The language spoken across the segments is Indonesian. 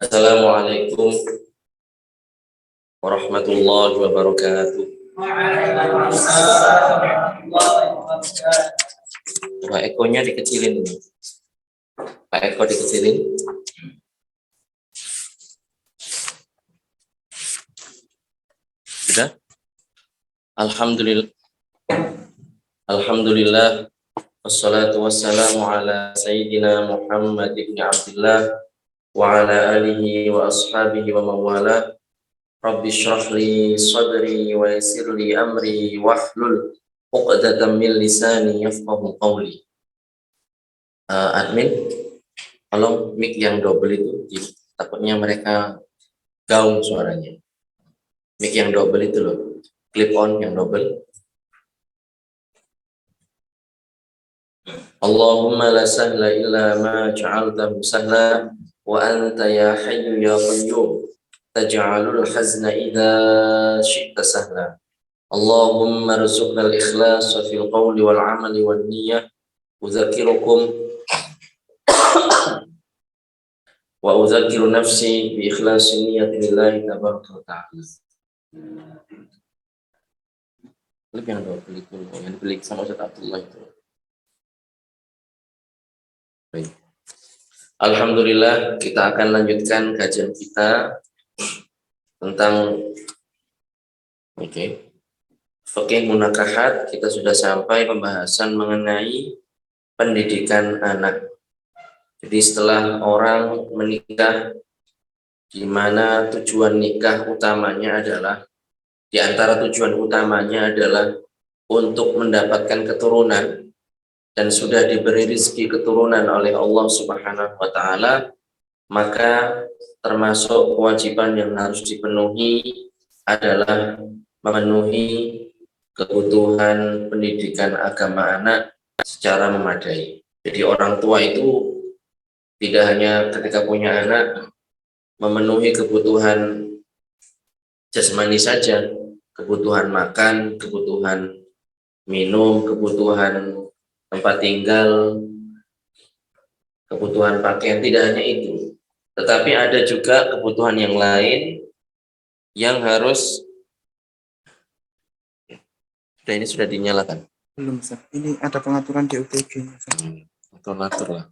Assalamualaikum warahmatullahi wabarakatuh. Pak Ekonya dikecilin. Pak Eko dikecilin. Sudah? Alhamdulillah. Alhamdulillah. Wassalatu wassalamu ala sayyidina Muhammad ibn Abdullah wa ala alihi wa ashabihi wa mawala. Rabbi shrah li sadri wa yassir li amri wahlul 'uqdatam min lisani yafqahu qawli. Admin, tolong mic yang double itu, takutnya mereka gaung suaranya. Mic yang double itu loh, clip on yang double. Allahumma la sahla illa ma ja'altahu sahla wa anta ya hayyu ya qayyum taj'alul hazna idza syi'ta sahla. Allahumma rzuqna al-ikhlasa fil qawli wal 'amali wan niyyah. Udzakirukum wa udzakiru nafsi bi ikhlasi niyyati lillahi tabaraka wa ta'ala. Klip yang double itu yang dibeli sama Ustaz Abdullah itu. Baik. Alhamdulillah, kita akan lanjutkan kajian kita tentang fikih munakahat. Kita sudah sampai pembahasan mengenai pendidikan anak. Jadi setelah orang menikah, di mana tujuan nikah utamanya adalah, di antara tujuan utamanya adalah untuk mendapatkan keturunan, dan sudah diberi rezeki keturunan oleh Allah Subhanahu wa Ta'ala, maka termasuk kewajiban yang harus dipenuhi adalah memenuhi kebutuhan pendidikan agama anak secara memadai. Jadi orang tua itu tidak hanya ketika punya anak memenuhi kebutuhan jasmani saja, kebutuhan makan, kebutuhan minum, kebutuhan tempat tinggal, kebutuhan pakaian, tidak hanya itu. Tetapi ada juga kebutuhan yang lain yang harus. Ini sudah dinyalakan? Belum, Ustaz. Ini ada pengaturan di UTG. Atur lah.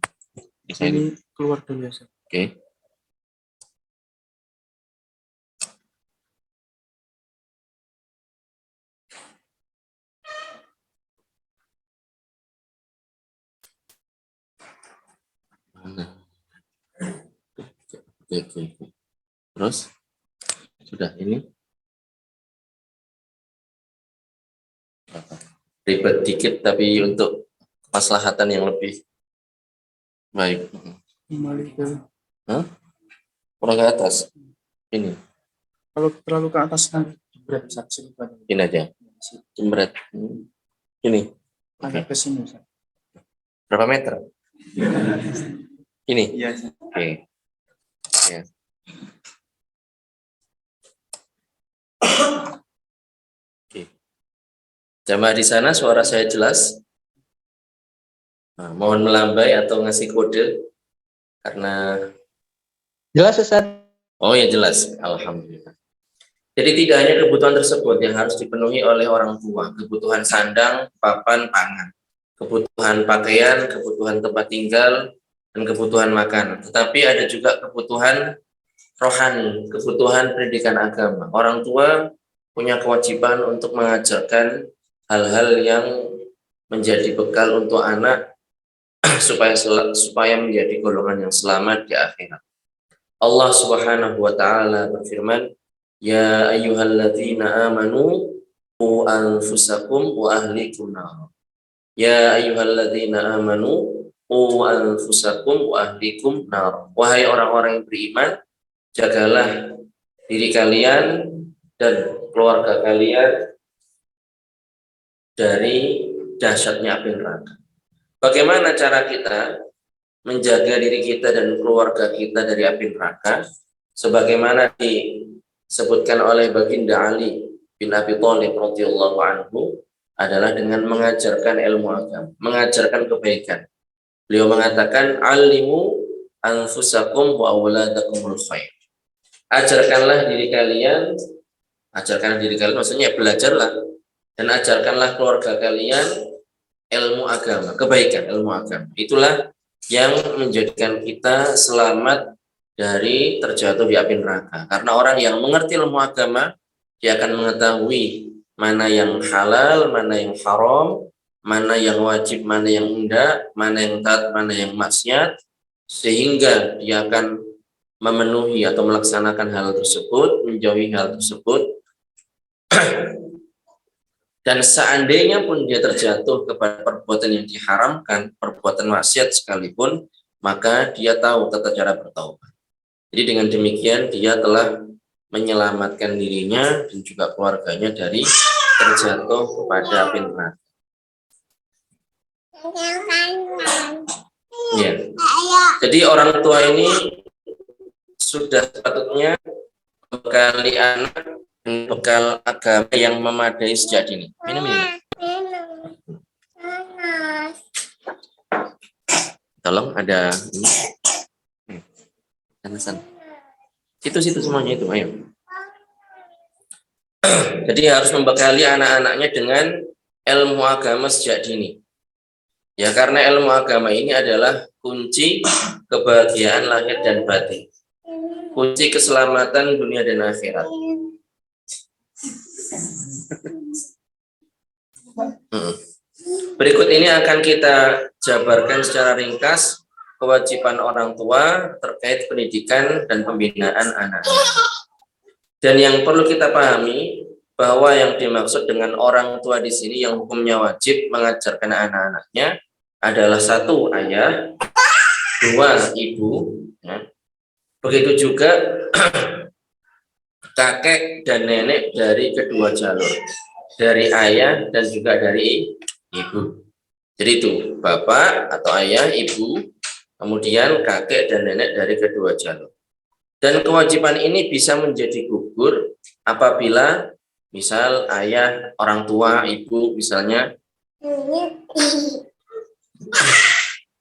Ini keluar dulu ya, Ustaz. Oke. Oke. Terus sudah ini ribet dikit tapi untuk kemaslahatan yang lebih baik. Kembali ke Kurang ke atas. Ini. Kalau terlalu ke atas nanti jebret, Ustaz. Ini aja. Jebret. Ini. Agak ke sini, Ustaz. Berapa meter? Ini. Iya, Ustaz. Oke. Ya. Oke. Jamaah di sana suara saya jelas? Nah, mohon melambai atau ngasih kode karena jelas, Ustaz. Oh ya jelas, alhamdulillah. Jadi tidak hanya kebutuhan tersebut yang harus dipenuhi oleh orang tua, kebutuhan sandang, papan, pangan, kebutuhan pakaian, kebutuhan tempat tinggal, dan kebutuhan makanan. Tetapi ada juga kebutuhan rohani, kebutuhan pendidikan agama. Orang tua punya kewajiban untuk mengajarkan hal-hal yang menjadi bekal untuk anak supaya menjadi golongan yang selamat di akhirat. Allah Subhanahu wa Ta'ala berfirman, ya ayyuhalladzina amanu qu anfusakum wa ahlikum nar. Ya ayyuhalladzina amanu qu anfusakum wa ahlikum nar. Wahai orang-orang yang beriman, jagalah diri kalian dan keluarga kalian dari dahsyatnya api neraka. Bagaimana cara kita menjaga diri kita dan keluarga kita dari api neraka? Sebagaimana disebutkan oleh Baginda Ali bin Abi Thalib radhiyallahu anhu, adalah dengan mengajarkan ilmu agama, mengajarkan kebaikan. Beliau mengatakan, alimu anfusakum wa auladakumul khair. Ajarkanlah diri kalian maksudnya belajarlah dan ajarkanlah keluarga kalian ilmu agama, kebaikan ilmu agama. Itulah yang menjadikan kita selamat dari terjatuh di api neraka. Karena orang yang mengerti ilmu agama, dia akan mengetahui mana yang halal, mana yang haram, mana yang wajib, mana yang enggak, mana yang taat, mana yang maksiat, sehingga dia akan memenuhi atau melaksanakan hal tersebut, menjauhi hal tersebut. Dan seandainya pun dia terjatuh kepada perbuatan yang diharamkan, perbuatan maksiat sekalipun, maka dia tahu tata cara bertaubat. Jadi dengan demikian dia telah menyelamatkan dirinya dan juga keluarganya dari terjatuh kepada api neraka. Ya. Jadi orang tua ini sudah sepatutnya membekali anak dengan bekal agama yang memadai sejak dini. Minum ini. Tolong ada ini. Sana. Situ semuanya itu, ayo. Jadi harus membekali anak-anaknya dengan ilmu agama sejak dini. Ya, karena ilmu agama ini adalah kunci kebahagiaan lahir dan batin. Kunci keselamatan dunia dan akhirat. Berikut ini akan kita jabarkan secara ringkas kewajiban orang tua terkait pendidikan dan pembinaan anak. Dan yang perlu kita pahami bahwa yang dimaksud dengan orang tua di sini yang hukumnya wajib mengajarkan anak-anaknya adalah 1 ayah, 2 ibu, ya. Begitu juga kakek dan nenek dari kedua jalur, dari ayah dan juga dari ibu. Jadi itu bapak atau ayah, ibu, kemudian kakek dan nenek dari kedua jalur. Dan kewajiban ini bisa menjadi gugur apabila misal ayah, orang tua, ibu misalnya,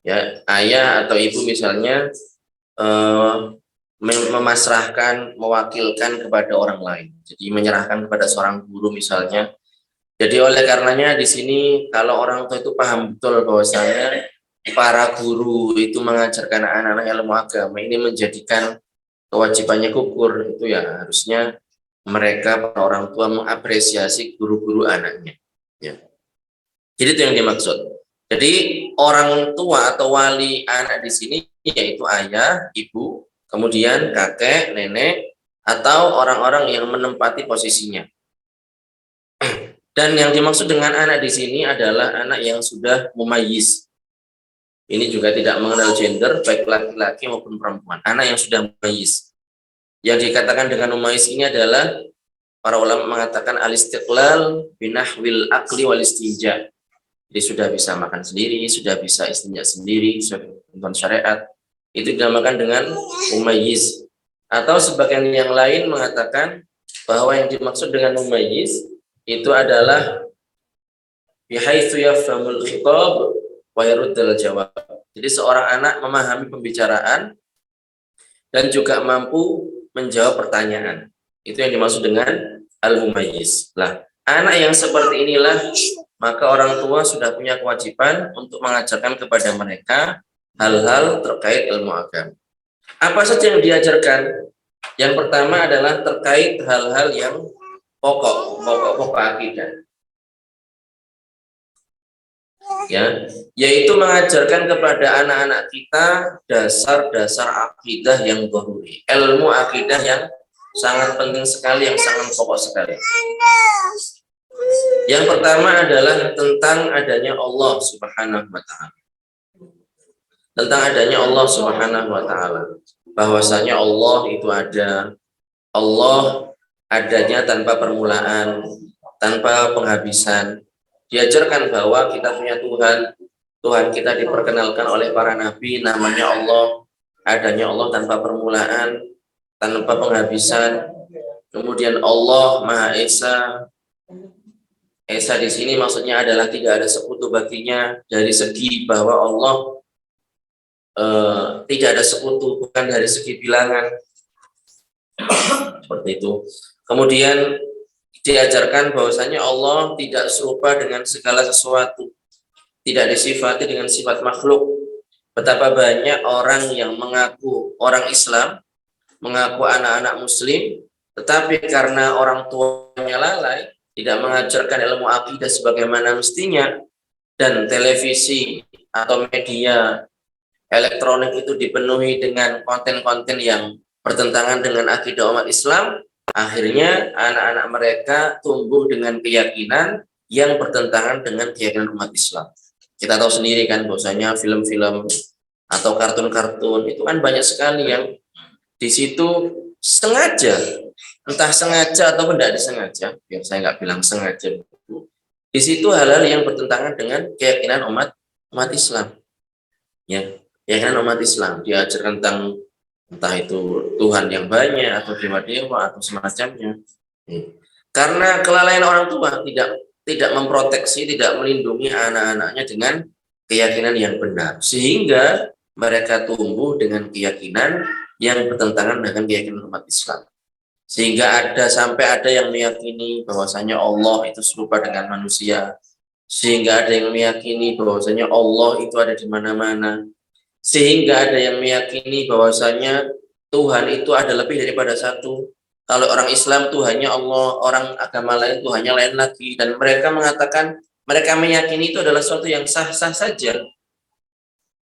ya ayah atau ibu misalnya memasrahkan, mewakilkan kepada orang lain. Jadi menyerahkan kepada seorang guru misalnya. Jadi oleh karenanya di sini kalau orang tua itu paham betul bahwasanya para guru itu mengajarkan anak-anak ilmu agama ini menjadikan kewajibannya gugur, itu ya harusnya mereka para orang tua mengapresiasi guru-guru anaknya. Ya. Jadi itu yang dimaksud. Jadi orang tua atau wali anak di sini yaitu ayah, ibu, kemudian kakek, nenek, atau orang-orang yang menempati posisinya. Dan yang dimaksud dengan anak di sini adalah anak yang sudah mumayyiz. Ini juga tidak mengenal gender, baik laki-laki maupun perempuan. Anak yang sudah mumayyiz. Yang dikatakan dengan mumayyiz ini adalah para ulama mengatakan al-istiqlal binahwil aqli wal istinja. Jadi sudah bisa makan sendiri, sudah bisa istinja sendiri, sudah menonton syariat. Itu dinamakan dengan mumayyiz. Atau sebagian yang lain mengatakan bahwa yang dimaksud dengan mumayyiz itu adalah bihaitsu yafhamul khitab wa yaruddul jawab. Jadi seorang anak memahami pembicaraan dan juga mampu menjawab pertanyaan. Itu yang dimaksud dengan al-mumayyiz. Lah, anak yang seperti inilah maka orang tua sudah punya kewajiban untuk mengajarkan kepada mereka hal-hal terkait ilmu agama. Apa saja yang diajarkan? Yang pertama adalah terkait hal-hal yang pokok akidah. Ya, yaitu mengajarkan kepada anak-anak kita dasar-dasar akidah yang dhahuri, ilmu akidah yang sangat penting sekali, yang sangat pokok sekali. Yang pertama adalah tentang adanya Allah Subhanahu wa taala. Tentang adanya Allah Subhanahu wa taala. Bahwasanya Allah itu ada. Allah adanya tanpa permulaan, tanpa penghabisan. Diajarkan bahwa kita punya Tuhan. Tuhan kita diperkenalkan oleh para nabi, namanya Allah. Adanya Allah tanpa permulaan, tanpa penghabisan. Kemudian Allah Maha Esa. Esa di sini maksudnya adalah tidak ada sekutu baginya dari segi bahwa Allah tidak ada sekutu, bukan dari segi bilangan, seperti itu. Kemudian diajarkan bahwasanya Allah tidak serupa dengan segala sesuatu, tidak disifati dengan sifat makhluk. Betapa banyak orang yang mengaku orang Islam, mengaku anak-anak Muslim, tetapi karena orang tuanya lalai, tidak mengajarkan ilmu akidah sebagaimana mestinya, dan televisi atau media elektronik itu dipenuhi dengan konten-konten yang bertentangan dengan akidah umat Islam, akhirnya anak-anak mereka tumbuh dengan keyakinan yang bertentangan dengan keyakinan umat Islam. Kita tahu sendiri kan bahwasanya film-film atau kartun-kartun itu kan banyak sekali yang di situ sengaja, entah sengaja atau tidak disengaja, biar saya nggak bilang sengaja, di situ hal-hal yang bertentangan dengan keyakinan umat Islam, ya, keyakinan umat Islam diajarkan tentang entah itu Tuhan yang banyak atau dewa-dewa atau semacamnya. Karena kelalaian orang tua tidak memproteksi, tidak melindungi anak-anaknya dengan keyakinan yang benar, sehingga mereka tumbuh dengan keyakinan yang bertentangan dengan keyakinan umat Islam. Sehingga sampai ada yang meyakini bahwasanya Allah itu serupa dengan manusia, sehingga ada yang meyakini bahwasanya Allah itu ada di mana-mana, sehingga ada yang meyakini bahwasanya Tuhan itu ada lebih daripada satu. Kalau orang Islam Tuhannya Allah, orang agama lain Tuhannya lain lagi, dan mereka mengatakan, mereka meyakini itu adalah sesuatu yang sah-sah saja.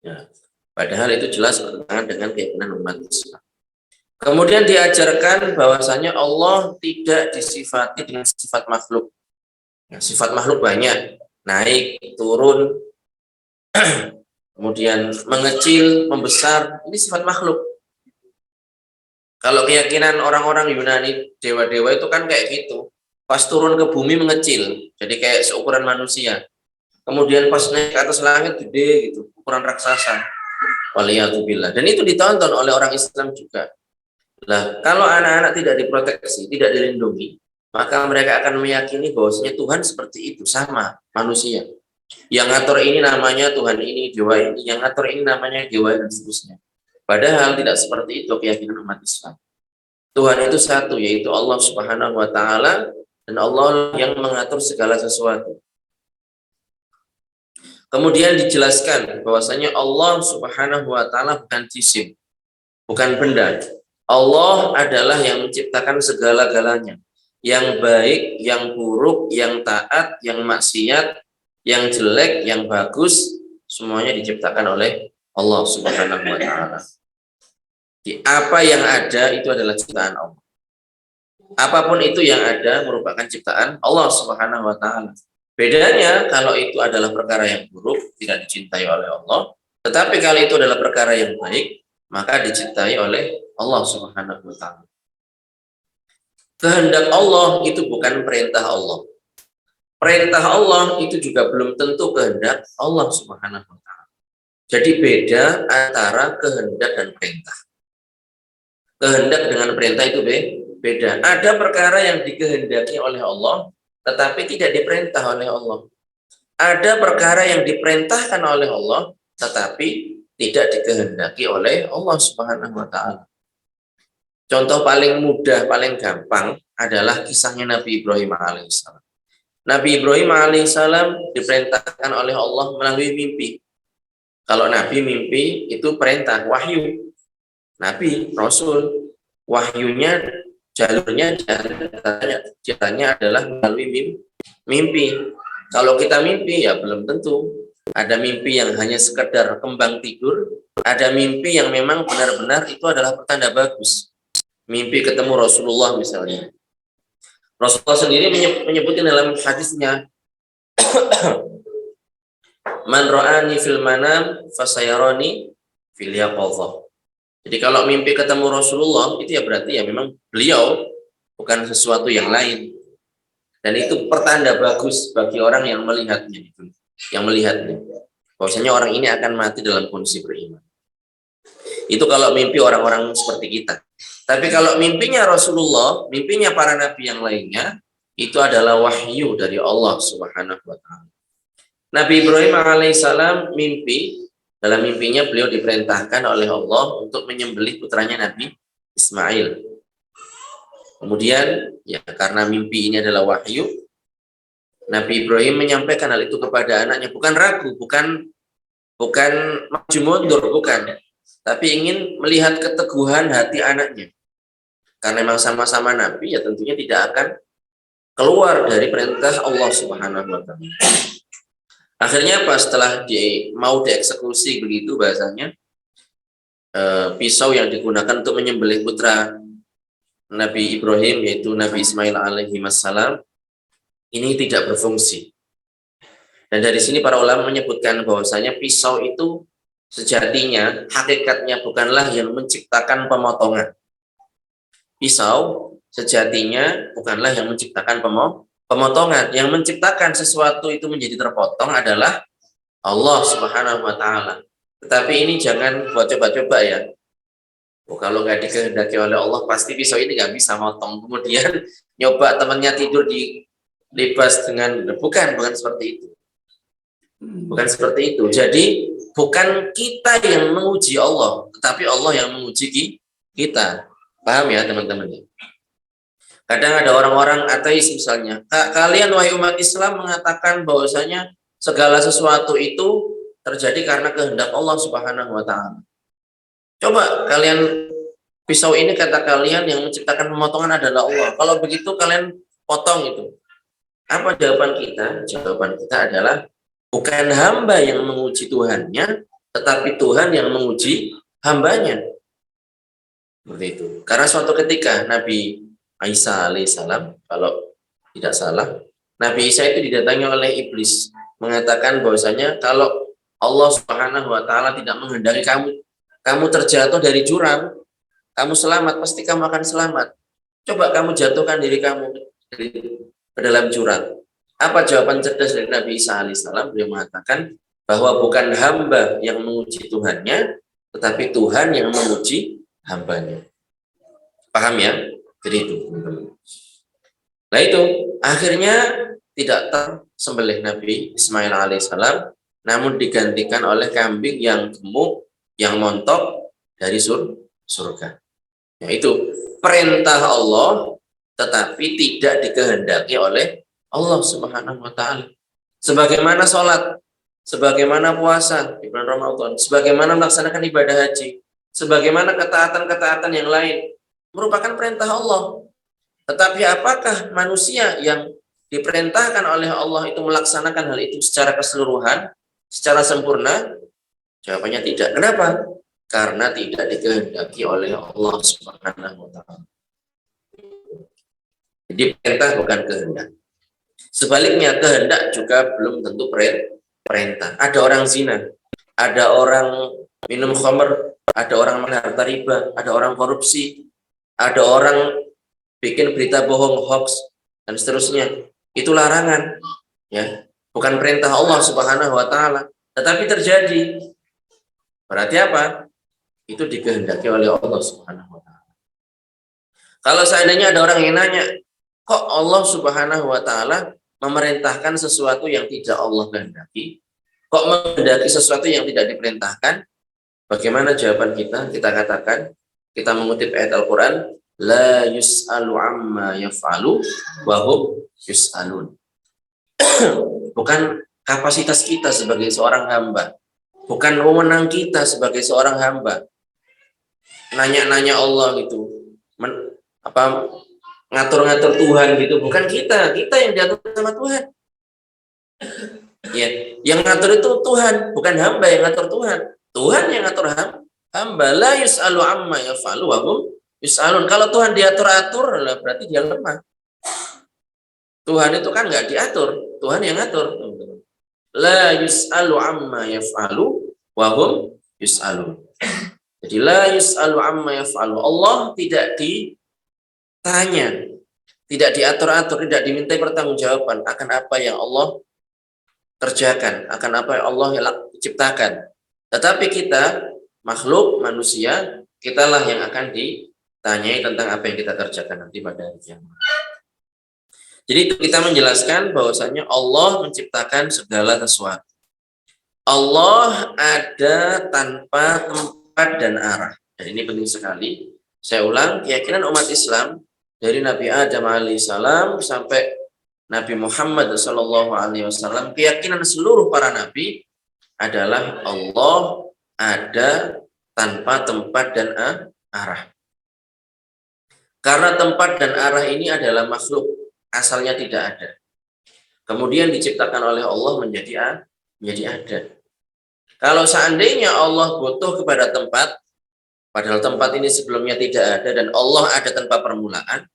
Ya, padahal itu jelas bertentangan dengan keyakinan umat Islam. Kemudian diajarkan bahwasanya Allah tidak disifati dengan sifat makhluk. Nah, sifat makhluk banyak, naik, turun, kemudian mengecil, membesar, ini sifat makhluk. Kalau keyakinan orang-orang Yunani, dewa-dewa itu kan kayak gitu. Pas turun ke bumi mengecil, jadi kayak seukuran manusia. Kemudian pas naik ke atas langit gede gitu, ukuran raksasa. Waliyatubillah. Dan itu ditonton oleh orang Islam juga. Nah, kalau anak-anak tidak diproteksi, tidak dilindungi, maka mereka akan meyakini bahwasanya Tuhan seperti itu, sama manusia. Yang ngatur ini namanya Tuhan ini, dewa ini, yang ngatur ini namanya dewa, dan seterusnya. Padahal tidak seperti itu keyakinan umat Islam. Tuhan itu satu, yaitu Allah Subhanahu wa Ta'ala, dan Allah yang mengatur segala sesuatu. Kemudian dijelaskan bahwasanya Allah Subhanahu wa Ta'ala bukan jisim, bukan benda. Allah adalah yang menciptakan segala-galanya, yang baik, yang buruk, yang taat, yang maksiat, yang jelek, yang bagus, semuanya diciptakan oleh Allah Subhanahu wa Ta'ala. Apa yang ada itu adalah ciptaan Allah. Apapun itu yang ada merupakan ciptaan Allah Subhanahu wa Ta'ala. Bedanya kalau itu adalah perkara yang buruk, tidak dicintai oleh Allah, tetapi kalau itu adalah perkara yang baik, maka dicintai oleh Allah Subhanahu wa Ta'ala. Kehendak Allah itu bukan perintah Allah. Perintah Allah itu juga belum tentu kehendak Allah Subhanahu wa Ta'ala. Jadi beda antara kehendak dan perintah. Kehendak dengan perintah itu beda. Ada perkara yang dikehendaki oleh Allah, tetapi tidak diperintah oleh Allah. Ada perkara yang diperintahkan oleh Allah, tetapi tidak dikehendaki oleh Allah Subhanahu wa Ta'ala. Contoh paling mudah, paling gampang adalah kisahnya Nabi Ibrahim alaihissalam. Nabi Ibrahim alaihissalam diperintahkan oleh Allah melalui mimpi. Kalau Nabi mimpi itu perintah, wahyu. Nabi, Rasul, wahyunya, jalannya adalah melalui mimpi. Kalau kita mimpi ya belum tentu. Ada mimpi yang hanya sekedar kembang tidur, ada mimpi yang memang benar-benar itu adalah pertanda bagus. Mimpi ketemu Rasulullah misalnya. Rasulullah sendiri menyebutkan dalam hadisnya, Man ra'ani fil manam fasayarani fil yaqadhah. Jadi kalau mimpi ketemu Rasulullah itu ya berarti ya memang beliau, bukan sesuatu yang lain. Dan itu pertanda bagus bagi orang yang melihatnya itu, bahwasanya orang ini akan mati dalam kondisi beriman. Itu kalau mimpi orang-orang seperti kita. Tapi kalau mimpinya Rasulullah, mimpinya para nabi yang lainnya, itu adalah wahyu dari Allah Subhanahu wa Ta'ala. Nabi Ibrahim alaihissalam mimpi Dalam mimpinya beliau diperintahkan oleh Allah untuk menyembelih putranya Nabi Ismail. Kemudian ya karena mimpi ini adalah wahyu, Nabi Ibrahim menyampaikan hal itu kepada anaknya, bukan ragu, bukan maju mundur, bukan, tapi ingin melihat keteguhan hati anaknya. Karena memang sama-sama Nabi, ya tentunya tidak akan keluar dari perintah Allah Subhanahu wa Ta'ala. Akhirnya apa? Setelah mau dieksekusi begitu bahasanya, pisau yang digunakan untuk menyembelih putra Nabi Ibrahim yaitu Nabi Ismail alaihi wassalam ini tidak berfungsi. Dan dari sini para ulama menyebutkan bahwasanya pisau itu sejatinya hakikatnya bukanlah yang menciptakan pemotongan. Pisau sejatinya bukanlah yang menciptakan pemotongan. Yang menciptakan sesuatu itu menjadi terpotong adalah Allah Subhanahu wa Ta'ala. Tetapi ini jangan buat coba-coba ya. Kalau nggak dikehendaki oleh Allah, pasti pisau ini nggak bisa motong. Kemudian nyoba temannya tidur di libas dengan bukan seperti itu. Bukan seperti itu. Jadi bukan kita yang menguji Allah, tetapi Allah yang menguji kita. Paham ya teman-teman? Kadang ada orang-orang ateis misalnya, kalian wahai umat Islam mengatakan bahwasanya segala sesuatu itu terjadi karena kehendak Allah Subhanahu wa Ta'ala. Coba kalian, pisau ini kata kalian yang menciptakan pemotongan adalah Allah. Kalau begitu kalian potong itu. Apa jawaban kita? Jawaban kita adalah bukan hamba yang menguji Tuhannya, tetapi Tuhan yang menguji hambanya. Seperti itu. Karena suatu ketika Nabi Isa alaihissalam, kalau tidak salah, Nabi Isa itu didatangi oleh iblis, mengatakan bahwasanya kalau Allah Subhanahu wa Ta'ala tidak menghendaki kamu terjatuh dari jurang, kamu selamat, pasti kamu akan selamat. Coba kamu jatuhkan diri kamu ke dalam jurang. Apa jawaban cerdas dari Nabi Isa alaihissalam? Beliau mengatakan bahwa bukan hamba yang menguji Tuhannya, tetapi Tuhan yang menguji hambanya. Paham ya? Jadi itu. Nah itu akhirnya tidak tersembelih Nabi Ismail alaihissalam, namun digantikan oleh kambing yang gemuk, yang montok dari surga. Yaitu perintah Allah, tetapi tidak dikehendaki oleh Allah Subhanahu wa Ta'ala. Sebagaimana sholat, sebagaimana puasa di bulan Ramadan, sebagaimana melaksanakan ibadah haji, sebagaimana ketaatan-ketaatan yang lain merupakan perintah Allah. Tetapi apakah manusia yang diperintahkan oleh Allah itu melaksanakan hal itu secara keseluruhan, secara sempurna? Jawabannya tidak. Kenapa? Karena tidak dikehendaki oleh Allah Subhanahu wa Ta'ala. Jadi perintah bukan kehendak. Sebaliknya kehendak juga belum tentu perintah. Ada orang zina, ada orang minum khamr, ada orang makan harta riba, ada orang korupsi, ada orang bikin berita bohong, hoax, dan seterusnya. Itu larangan, ya, bukan perintah Allah Subhanahu wa Ta'ala, tetapi terjadi. Berarti apa? Itu dikehendaki oleh Allah Subhanahu wa Ta'ala. Kalau seandainya ada orang yang nanya, kok Allah Subhanahu wa Ta'ala memerintahkan sesuatu yang tidak Allah kehendaki? Kok menghendaki sesuatu yang tidak diperintahkan? Bagaimana jawaban kita? Kita katakan, kita mengutip ayat Al-Quran, la yus'alu amma yaf'alu wa hum yus'alun. Bukan kapasitas kita sebagai seorang hamba, bukan wewenang kita sebagai seorang hamba nanya-nanya Allah gitu, ngatur-ngatur Tuhan gitu. Bukan kita yang diatur sama Tuhan. Ya, yang ngatur itu Tuhan, bukan hamba yang ngatur Tuhan. Tuhan yang ngatur hamba. La yus'alu amma yaf'alu wa hum yus'alun. Kalau Tuhan diatur-atur, berarti dia lemah. Tuhan itu kan nggak diatur, Tuhan yang ngatur. La yus'alu amma yaf'alu wa hum yus'alun. Jadi la yus'alu amma yaf'alu. Allah tidak ditanya, tidak diatur-atur, tidak dimintai pertanggungjawaban akan apa yang Allah kerjakan, akan apa yang Allah ciptakan. Tetapi kita, makhluk manusia, kitalah yang akan ditanyai tentang apa yang kita kerjakan nanti pada hari kiamat. Jadi kita menjelaskan bahwasanya Allah menciptakan segala sesuatu. Allah ada tanpa tempat dan arah. Dan ini penting sekali. Saya ulang, keyakinan umat Islam dari Nabi Adam alaihissalam sampai Nabi Muhammad sallallahu alaihi wasallam, keyakinan seluruh para nabi adalah Allah ada tanpa tempat dan arah. Karena tempat dan arah ini adalah makhluk, asalnya tidak ada. Kemudian diciptakan oleh Allah menjadi ada. Kalau seandainya Allah butuh kepada tempat, padahal tempat ini sebelumnya tidak ada dan Allah ada tanpa permulaan,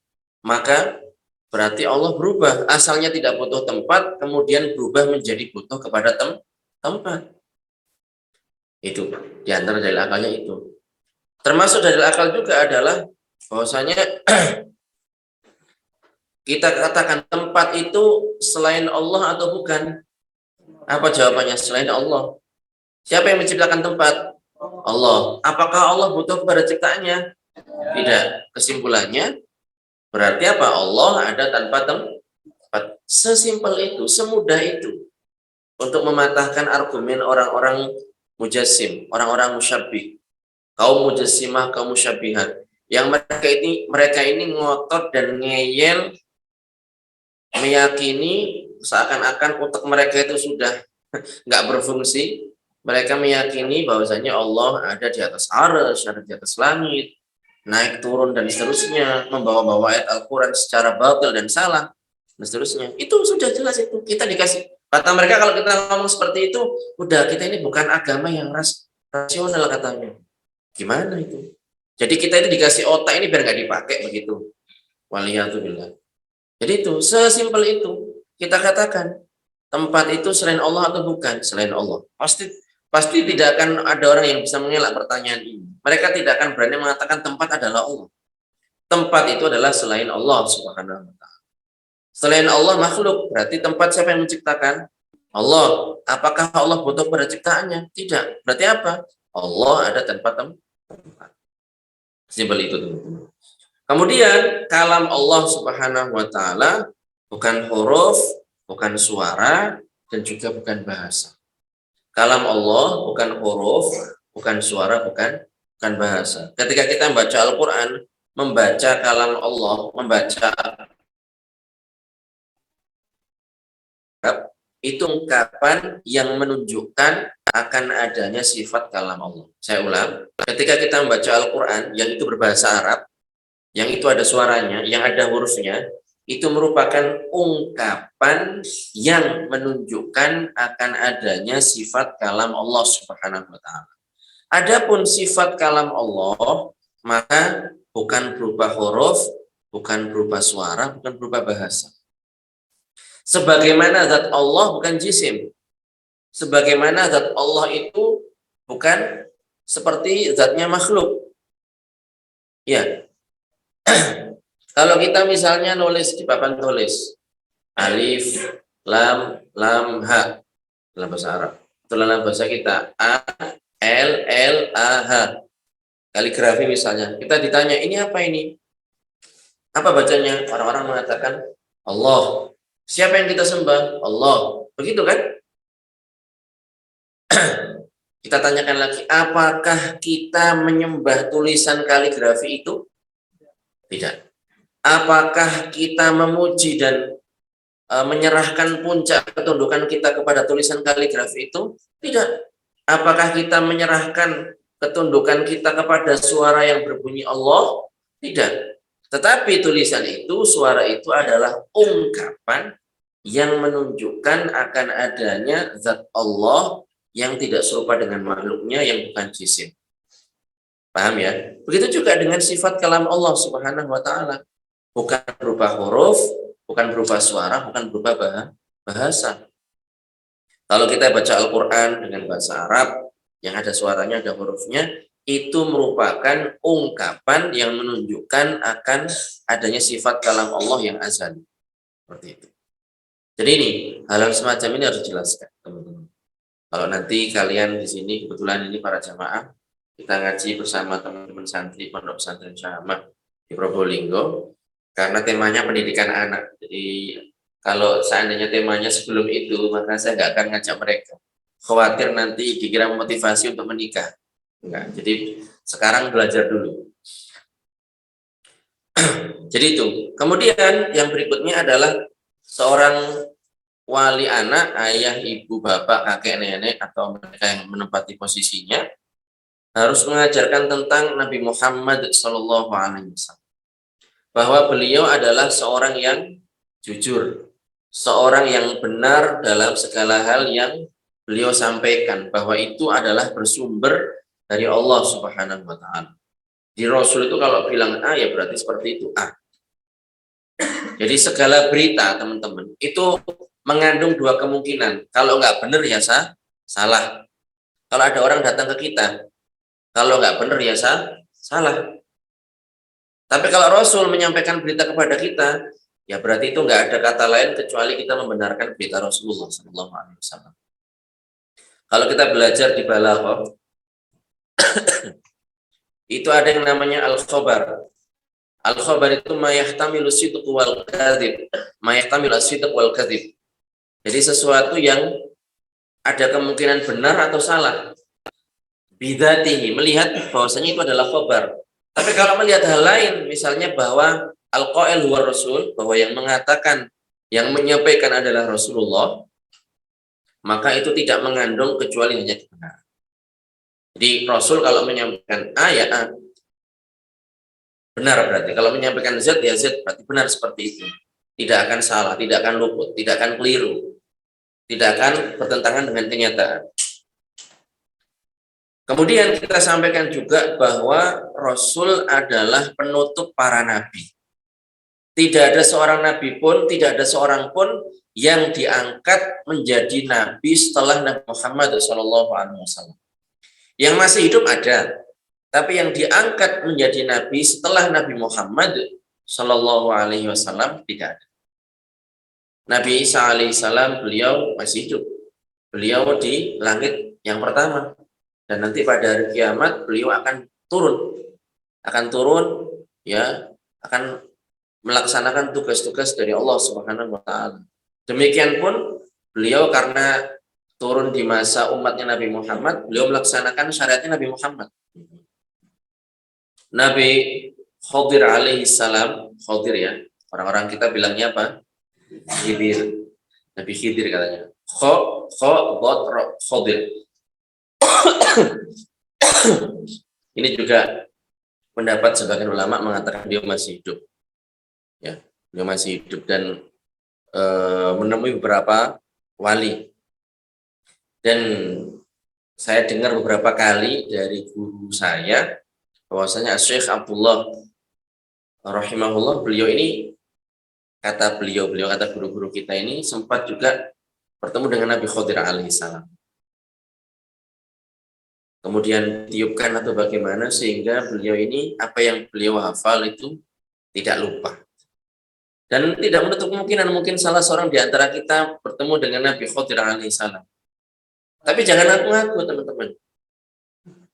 maka berarti Allah berubah. Asalnya tidak butuh tempat, kemudian berubah menjadi butuh kepada tempat. Itu di antara dalil akalnya itu. Termasuk dalil akal juga adalah bahwasanya kita katakan tempat itu selain Allah atau bukan? Apa jawabannya? Selain Allah. Siapa yang menciptakan tempat? Allah. Apakah Allah butuh kepada ciptaannya? Tidak. Kesimpulannya berarti apa? Allah ada tanpa tempat. Sesimpel itu, semudah itu untuk mematahkan argumen orang-orang mujassim, orang-orang musyabbih, kaum mujassimah, kaum musyabbihat, yang mereka ini ngotot dan ngeyel, meyakini seakan-akan otak mereka itu sudah nggak berfungsi. Mereka meyakini bahwasanya Allah ada di atas arsy, ada di atas langit, naik turun dan seterusnya, membawa-bawa ayat Al-Quran secara batil dan salah dan seterusnya. Itu sudah jelas, itu kita dikasih. Kata mereka kalau kita ngomong seperti itu, udah kita ini bukan agama yang rasional katanya. Gimana itu? Jadi kita itu dikasih otak ini biar nggak dipakai begitu. Waliyatubillah. Jadi itu sesimpel itu. Kita katakan tempat itu selain Allah atau bukan? Selain Allah. Pasti tidak akan ada orang yang bisa mengelak pertanyaan ini. Mereka tidak akan berani mengatakan tempat adalah Allah. Tempat itu adalah selain Allah Subhanahu wa ta'ala. Selain Allah makhluk, berarti tempat siapa yang menciptakan? Allah. Apakah Allah butuh pada ciptaannya? Tidak. Berarti apa? Allah ada tanpa tempat. Simpel itu, teman-teman. Kemudian kalam Allah Subhanahu wa ta'ala bukan huruf, bukan suara, dan juga bukan bahasa. Kalam Allah bukan huruf, bukan suara, bukan bahasa. Ketika kita membaca Al-Quran, membaca kalam Allah, membaca itu ungkapan yang menunjukkan akan adanya sifat kalam Allah. Saya ulang, ketika kita membaca Al-Quran yang itu berbahasa Arab, yang itu ada suaranya, yang ada hurufnya, itu merupakan ungkapan yang menunjukkan akan adanya sifat kalam Allah Subhanahu wa ta'ala. Adapun sifat kalam Allah, maka bukan berupa huruf, bukan berupa suara, bukan berupa bahasa. Sebagaimana zat Allah bukan jisim. Sebagaimana zat Allah itu bukan seperti zatnya makhluk. Ya. Kalau kita misalnya nulis di papan tulis alif, lam, ha dalam bahasa Arab. Itu dalam bahasa kita A, L, A, H. Kaligrafi misalnya. Kita ditanya, ini apa ini? Apa bacanya? Orang-orang mengatakan Allah. Siapa yang kita sembah? Allah. Begitu kan? Kita tanyakan lagi, apakah kita menyembah tulisan kaligrafi itu? Tidak. Apakah kita memuji dan menyerahkan puncak ketundukan kita kepada tulisan kaligrafi itu? Tidak. Apakah kita menyerahkan ketundukan kita kepada suara yang berbunyi Allah? Tidak. Tetapi tulisan itu, suara itu adalah ungkapan yang menunjukkan akan adanya zat Allah yang tidak serupa dengan makhluknya yang bukan jisim. Paham ya? Begitu juga dengan sifat kalam Allah Subhanahu wa ta'ala. Bukan berupa huruf, bukan berupa suara, bukan berupa bahasa. Kalau kita baca Al-Quran dengan bahasa Arab, yang ada suaranya, ada hurufnya, itu merupakan ungkapan yang menunjukkan akan adanya sifat kalam Allah yang azali. Seperti itu. Jadi ini, hal-hal semacam ini harus dijelaskan, teman-teman. Kalau nanti kalian di sini, kebetulan ini para jamaah, kita ngaji bersama teman-teman santri Pondok Pesantren Syamah di Probolinggo, karena temanya pendidikan anak. Jadi kalau seandainya temanya sebelum itu, maka saya nggak akan ngajak mereka. khawatir nanti dikira motivasi untuk menikah. Enggak. Jadi sekarang belajar dulu. Jadi itu. Kemudian yang berikutnya adalah seorang wali anak, ayah, ibu, bapak, kakek, nenek, atau mereka yang menempati posisinya harus mengajarkan tentang Nabi Muhammad SAW, bahwa beliau adalah seorang yang jujur, seorang yang benar dalam segala hal yang beliau sampaikan, bahwa itu adalah bersumber dari Allah Subhanahu wa Ta'ala. Di Rasul itu kalau bilang A ya berarti seperti itu A. Jadi segala berita teman-teman itu mengandung dua kemungkinan. Kalau nggak benar ya salah. Kalau ada orang datang ke kita, kalau nggak benar ya salah. Tapi kalau Rasul menyampaikan berita kepada kita, ya berarti itu nggak ada kata lain kecuali kita membenarkan berita Rasulullah SAW. Kalau kita belajar di Balaghah, itu ada yang namanya al-khabar. Al-khabar itu mayahtamilu sidq wal kadhib, mayahtamilu sidq wal kadhib. Jadi sesuatu yang ada kemungkinan benar atau salah. Bidzatihi, melihat bahwasanya itu adalah khabar. Tapi kalau melihat hal lain, misalnya bahwa al-qail huwa rasul, bahwa yang mengatakan, yang menyampaikan adalah Rasulullah, maka itu tidak mengandung kecuali hanya benar. Jadi Rasul kalau menyampaikan A ya A, benar berarti. Kalau menyampaikan Z ya Z, berarti benar seperti itu. Tidak akan salah, tidak akan luput, tidak akan keliru, tidak akan bertentangan dengan kenyataan. Kemudian kita sampaikan juga bahwa Rasul adalah penutup para nabi. Tidak ada seorang nabi pun, tidak ada seorang pun yang diangkat menjadi nabi setelah Nabi Muhammad SAW. Yang masih hidup ada, tapi yang diangkat menjadi nabi setelah Nabi Muhammad SAW tidak ada. Nabi Isa alaihissalam beliau masih hidup, beliau di langit yang pertama, dan nanti pada hari kiamat beliau akan turun, ya, akan melaksanakan tugas-tugas dari Allah Subhanahu wa Ta'ala. Demikian pun beliau karena turun di masa umatnya Nabi Muhammad, beliau melaksanakan syariatnya Nabi Muhammad. Nabi Khidir alaihissalam, Khidir ya, orang-orang kita bilangnya apa? Khidir. Nabi Khidir katanya. Khidir. Ini juga pendapat sebagian ulama mengatakan dia masih hidup. Ya, dia masih hidup dan menemui beberapa wali. Dan saya dengar beberapa kali dari guru saya bahwasanya Syekh Abdullah rahimahullah, beliau ini kata guru-guru kita ini sempat juga bertemu dengan Nabi Khidir alaihissalam. Kemudian tiupkan atau bagaimana sehingga beliau ini apa yang beliau hafal itu tidak lupa. Dan tidak menutup kemungkinan mungkin salah seorang di antara kita bertemu dengan Nabi Khidir alaihissalam. Tapi jangan ngaku-ngaku teman-teman.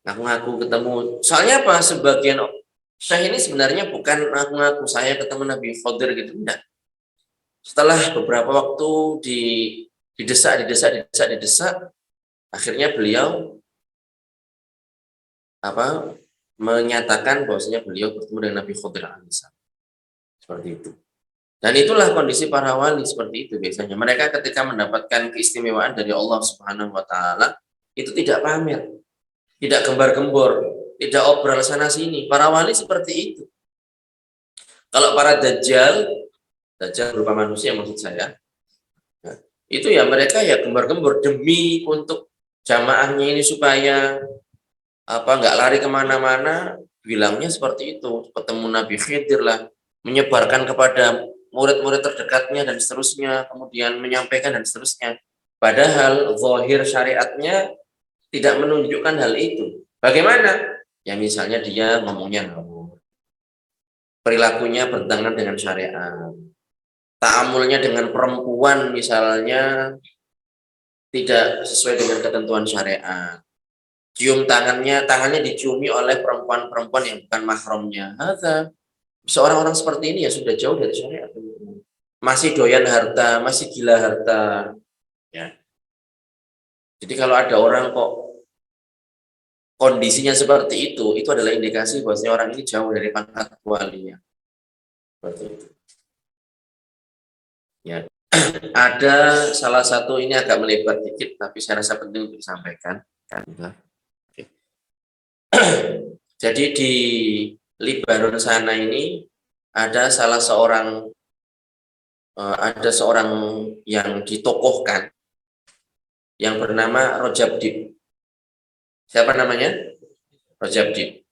Ngaku-ngaku ketemu. Soalnya apa? Sebagian syekh ini sebenarnya bukan ngaku-ngaku saya ketemu Nabi Khidir gitu, enggak. Setelah beberapa waktu didesak, akhirnya beliau menyatakan bahwasanya beliau bertemu dengan Nabi Khidir alaihissalam. Seperti itu. Dan itulah kondisi para wali seperti itu biasanya. Mereka ketika mendapatkan keistimewaan dari Allah Subhanahu wa Ta'ala, itu tidak pamer, tidak gembar-gembor, tidak obrol sana sini. Para wali seperti itu. Kalau para dajjal berupa manusia maksud saya, itu ya mereka ya gembar-gembor demi untuk jamaahnya ini supaya nggak lari kemana-mana, bilangnya seperti itu, ketemu Nabi Khidir lah, menyebarkan kepada murid-murid terdekatnya dan seterusnya, kemudian menyampaikan dan seterusnya. Padahal zahir syariatnya tidak menunjukkan hal itu. Bagaimana? Ya misalnya dia ngomongnya ngawur, perilakunya bertentangan dengan syariat, ta'amulnya dengan perempuan misalnya tidak sesuai dengan ketentuan syariat, cium tangannya diciumi oleh perempuan-perempuan yang bukan mahramnya. Seorang-orang seperti ini ya sudah jauh dari syariat. Masih doyan harta, masih gila harta. Ya. Jadi kalau ada orang kok kondisinya seperti itu adalah indikasi bahwasanya orang ini jauh dari pangkat walinya. Seperti itu. Ya. Ada salah satu, ini agak melebar dikit, tapi saya rasa penting untuk disampaikan. Oke. Jadi di Libanon sana ini ada seorang yang ditokohkan yang bernama Rajab Dib. Siapa namanya? Rajab Dib.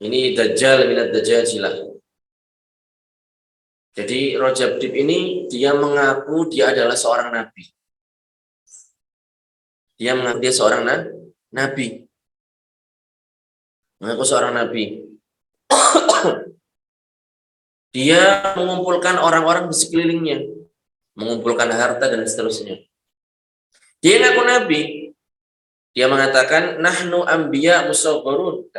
Ini Dajjal minad Dajjajilah. Jadi Rajab Dib ini dia mengaku dia adalah seorang nabi. Dia mengaku dia seorang nabi. Mengaku seorang nabi. Dia mengumpulkan orang-orang di sekelilingnya, mengumpulkan harta dan seterusnya. Dia mengaku nabi. Dia mengatakan nahnu anbiya musawwarun.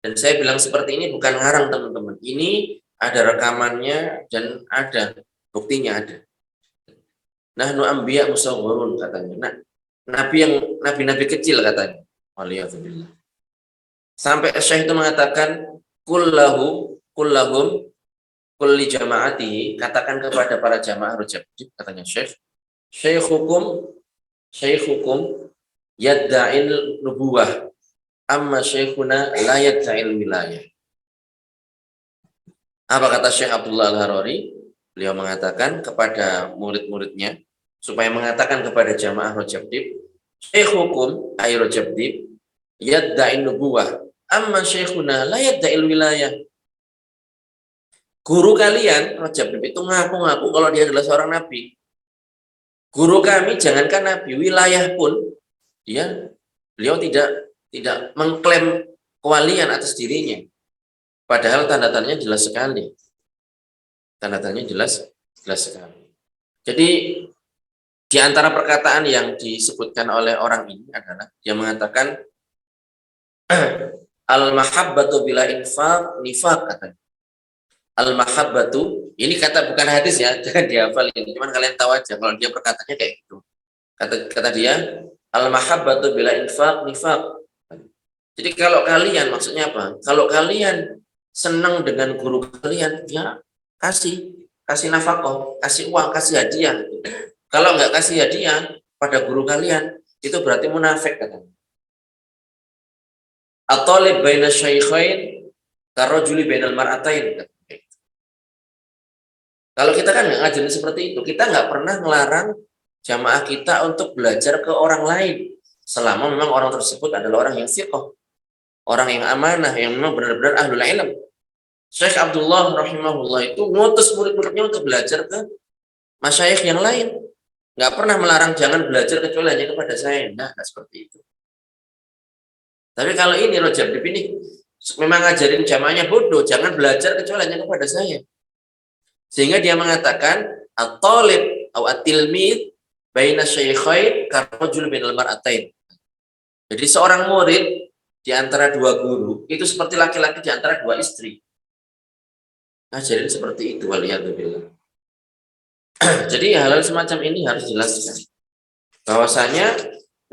Dan saya bilang seperti ini bukan ngarang teman-teman. Ini ada rekamannya dan ada buktinya ada. Nahnu anbiya musawwarun katanya. Nah, nabi kecil katanya. Waliyadzubillah. Sampai Syekh itu mengatakan kullahum kulli jamaati, katakan kepada para jamaah Rajab Dib, katanya Syekh, Syekhukum yadda'il nubuwah amma syekhuna la yadda'il wilayah. Apa kata Syekh Abdullah Al-Harari? Beliau mengatakan kepada murid-muridnya supaya mengatakan kepada jamaah Rajab Dib, Syekhukum ay Rajab Dib yadda'il nubuwah amma syekhuna la yadda'il wilayah. Guru kalian Rajab Dib itu ngaku-ngaku kalau dia adalah seorang nabi. Guru kami jangankan nabi, wilayah pun beliau tidak mengklaim kewalian atas dirinya. Padahal tanda-tandanya jelas sekali. Tanda-tandanya jelas sekali. Jadi di antara perkataan yang disebutkan oleh orang ini adalah dia mengatakan al-mahabbatu bila infaq nifaq katanya. Al-mahabbatu, ini kata bukan hadis ya, jangan dihafal ini. Cuman kalian tahu aja kalau dia perkataannya kayak gitu. Kata dia, al-mahabbatu bila infaq nifaq. Jadi kalau kalian, maksudnya apa? Kalau kalian senang dengan guru kalian, ya kasih nafkah, kasih uang, kasih hadiah. Kalau nggak kasih hadiah pada guru kalian, itu berarti munafik katanya. At-talib baina syaikhain karajuli bainal mar'atain. Kalau kita kan nggak ngajarin seperti itu, kita nggak pernah melarang jamaah kita untuk belajar ke orang lain, selama memang orang tersebut adalah orang yang siqah, orang yang amanah, yang memang benar-benar ahlul ilm. Syekh Abdullah rahimahullah itu ngutus murid-muridnya untuk belajar ke masyayikh yang lain. Nggak pernah melarang jangan belajar kecuali hanya kepada saya. Nggak seperti itu. Tapi kalau ini Rajab Dib ini memang ngajarin jamaahnya bodoh, jangan belajar kecuali hanya kepada saya. Sehingga dia mengatakan at-talib atau at-tilmid baina syaikhain karajul bainal mar'atain. Jadi seorang murid di antara dua guru itu seperti laki-laki di antara dua istri. Ngajarin seperti itu, waliyadzubillah. Jadi hal-hal semacam ini harus dijelaskan. Bahwasanya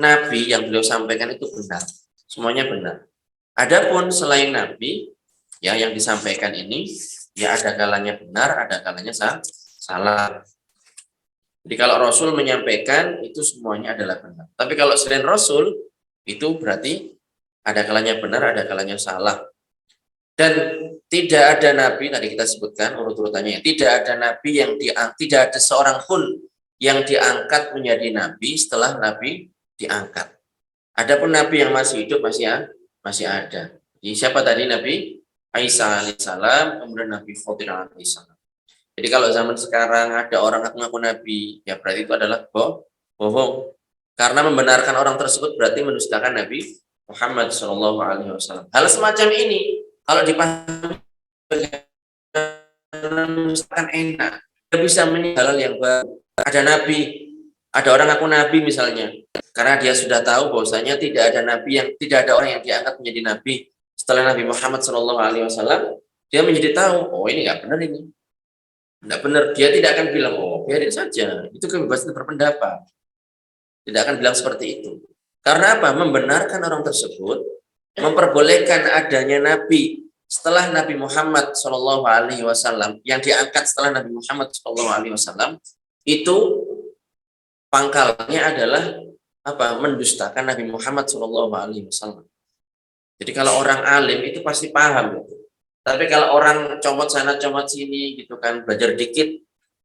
Nabi yang beliau sampaikan itu benar. Semuanya benar. Adapun selain Nabi, ya yang disampaikan ini, ya ada kalanya benar, ada kalanya salah. Jadi kalau Rasul menyampaikan, itu semuanya adalah benar. Tapi kalau selain Rasul, itu berarti ada kalanya benar, ada kalanya salah. Dan tidak ada nabi, tadi kita sebutkan urut-urutannya, tidak ada nabi yang tidak ada seorang pun yang diangkat menjadi nabi setelah nabi diangkat. Adapun nabi yang masih hidup masih ada. Jadi siapa tadi? Nabi Isa alaihissalam, kemudian Nabi Khidir alaihissalam. Jadi kalau zaman sekarang ada orang ngaku nabi, ya berarti itu adalah bohong. Karena membenarkan orang tersebut berarti mendustakan Nabi Muhammad SAW. Hal semacam ini kalau dipahami kan enak, kita bisa meninggal yang baru. Ada nabi, ada orang ngaku nabi misalnya, karena dia sudah tahu bahwasanya tidak ada orang yang diangkat menjadi nabi setelah Nabi Muhammad SAW. Dia menjadi tahu, oh ini nggak benar ini, nggak benar. Dia tidak akan bilang, oh biarin saja, itu kebebasan berpendapat. Tidak akan bilang seperti itu. Karena apa? Membenarkan orang tersebut, memperbolehkan adanya nabi setelah Nabi Muhammad Shallallahu Alaihi Wasallam, yang diangkat setelah Nabi Muhammad Shallallahu Alaihi Wasallam, itu pangkalnya adalah apa? Mendustakan Nabi Muhammad Shallallahu Alaihi Wasallam. Jadi kalau orang alim itu pasti paham gitu. Tapi kalau orang comot sana comot sini gitu kan, belajar dikit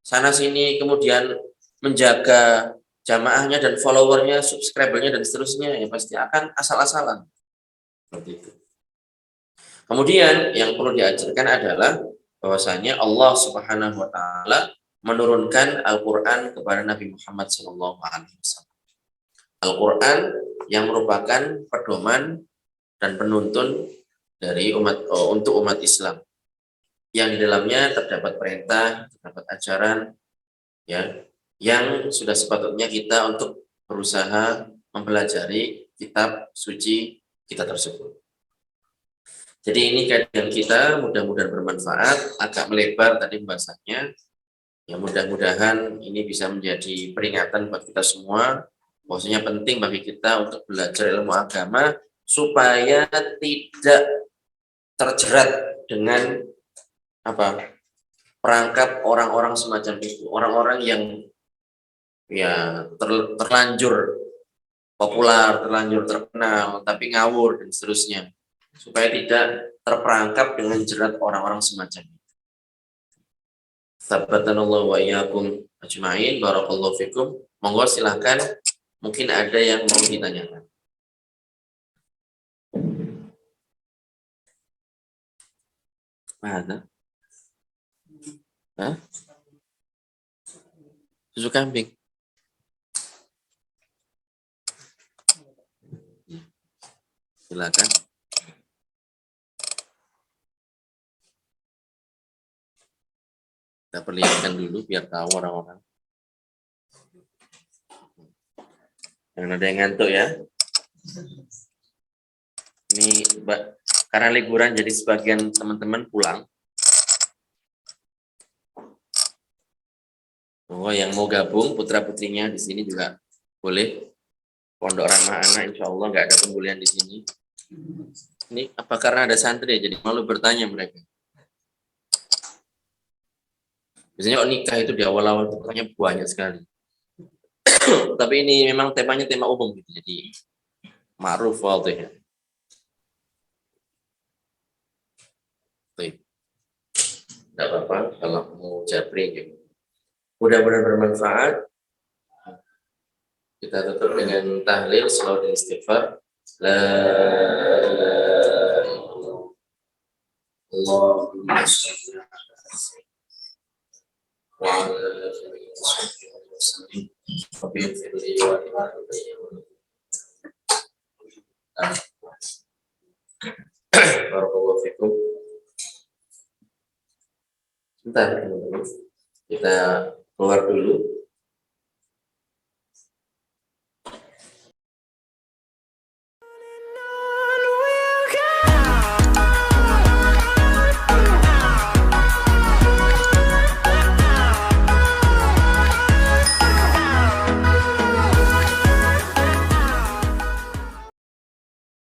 sana sini, kemudian menjaga jamaahnya dan followernya, subscribernya dan seterusnya, ya pasti akan asal-asalan. Seperti itu. Kemudian yang perlu diajarkan adalah bahwasanya Allah Subhanahu wa taala menurunkan Al-Qur'an kepada Nabi Muhammad SAW. Al-Qur'an yang merupakan pedoman dan penuntun dari untuk umat Islam. Yang di dalamnya terdapat perintah, terdapat ajaran ya, yang sudah sepatutnya kita untuk berusaha mempelajari kitab suci kita tersebut. Jadi ini kajian kita, mudah-mudahan bermanfaat, agak melebar tadi pembahasannya. Ya mudah-mudahan ini bisa menjadi peringatan buat kita semua, bahwasanya penting bagi kita untuk belajar ilmu agama supaya tidak terjerat dengan apa? Perangkap orang-orang semacam itu, orang-orang yang ya terlanjur populer, terlanjur terkenal, tapi ngawur dan seterusnya, supaya tidak terperangkap dengan jerat orang-orang semacam itu. Sabbatanallahu wa iyyakum ajma'in, barakallahu fikum. Monggo silahkan, mungkin ada yang mau ditanyakan. Mana? Hah? Susu kambing. Silakan. Kita perlihatkan dulu biar tahu orang-orang. Jangan ada yang ngantuk ya. Ini karena liburan jadi sebagian teman-teman pulang. Oh, yang mau gabung putra-putrinya di sini juga boleh. Pondok Ramah Anak, insya Allah nggak ada pembulian di sini. Ini apa karena ada santri ya, jadi malu bertanya mereka. Biasanya nikah itu di awal-awal pokoknya banyak sekali. Tapi ini memang temanya tema umum gitu, jadi ma'ruf wadih. Baik. Tidak apa-apa kalau mau japri gitu. Mudah-mudahan bermanfaat. Kita tutup dengan tahlil, selawat dan istighfar. La ilaha illallah. Allahumma shalli ala sayyidina wa ala alihi wa sallim. Rabbi ighfir li wa li walidayya wa li barakallahu fikum. Sebentar, teman-teman. Kita keluar dulu.